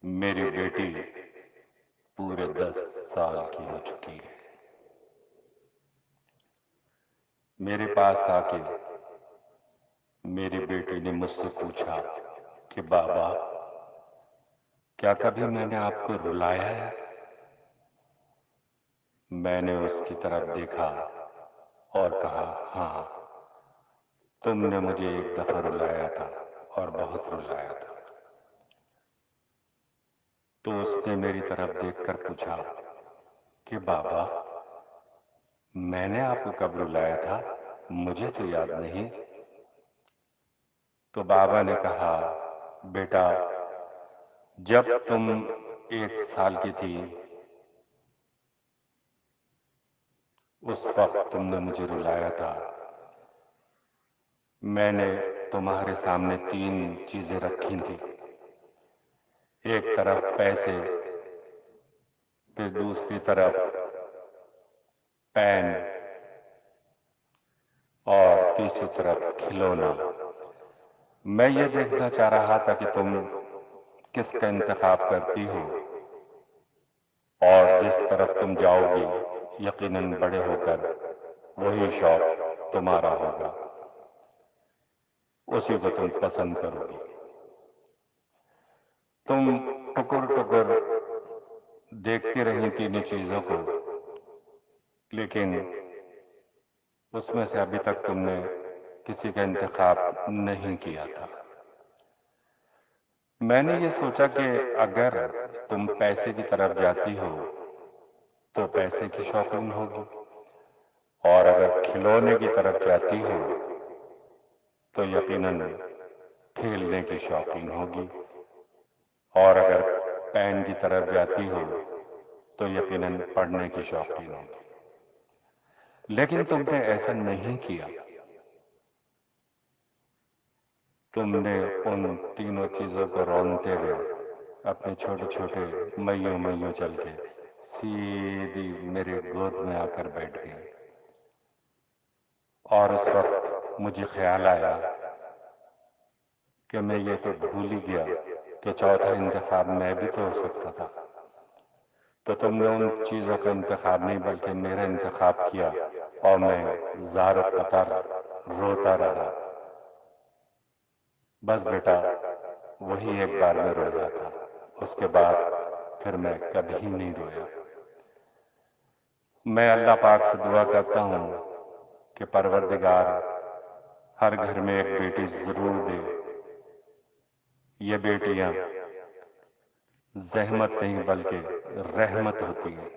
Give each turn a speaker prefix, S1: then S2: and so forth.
S1: میری بیٹی پورے 10 سال کی ہو چکی ہے۔ میرے پاس آ کے میری بیٹی نے مجھ سے پوچھا کہ بابا، کیا کبھی میں نے آپ کو رلایا ہے؟ میں نے اس کی طرف دیکھا اور کہا، ہاں، تم نے مجھے ایک دفعہ رلایا تھا اور بہت رلایا تھا۔ تو اس نے میری طرف دیکھ کر پوچھا کہ بابا، میں نے آپ کو کب رلایا تھا؟ مجھے تو یاد نہیں۔ تو بابا نے کہا، بیٹا، جب تم 1 سال کی تھی اس وقت تم نے مجھے رلایا تھا۔ میں نے تمہارے سامنے 3 چیزیں رکھی تھیں، ایک طرف پیسے، پھر دوسری طرف پین اور تیسری طرف کھلونا۔ میں یہ دیکھنا چاہ رہا تھا کہ تم کس کا انتخاب کرتی ہو، اور جس طرف تم جاؤ گی یقیناً بڑے ہو کر وہی شوق تمہارا ہوگا، اسی کو تم پسند کرو گی۔ تم ٹکر ٹکر دیکھتی رہی تینوں چیزوں کو، لیکن اس میں سے ابھی تک تم نے کسی کا انتخاب نہیں کیا تھا۔ میں نے یہ سوچا کہ اگر تم پیسے کی طرف جاتی ہو تو پیسے کی شوقین ہوگی، اور اگر کھلونے کی طرف جاتی ہو تو یقیناً کھیلنے کی شوقین ہوگی، اور اگر پین کی طرف جاتی ہو تو یقیناً پڑھنے کی شوقین ہوگی۔ لیکن تم نے ایسا نہیں کیا۔ تم نے ان تینوں چیزوں کو رونتے ہوئے اپنے چھوٹے چھوٹے میوں میوں چل کے سیدھی میرے گود میں آ کر بیٹھ گئی۔ اور اس وقت مجھے خیال آیا کہ میں یہ تو بھول ہی گیا کہ چوتھا انتخاب میں بھی تو ہو سکتا تھا۔ تو تم نے ان چیزوں کا انتخاب نہیں بلکہ میرا انتخاب کیا، اور میں زار و قطر روتا رہا۔ بس بیٹا، وہی ایک بار میں رویا تھا، اس کے بعد پھر میں کبھی نہیں رویا۔ میں اللہ پاک سے دعا کرتا ہوں کہ پروردگار ہر گھر میں ایک بیٹی ضرور دے۔ یہ بیٹیاں زحمت نہیں بلکہ رحمت ہوتی ہیں۔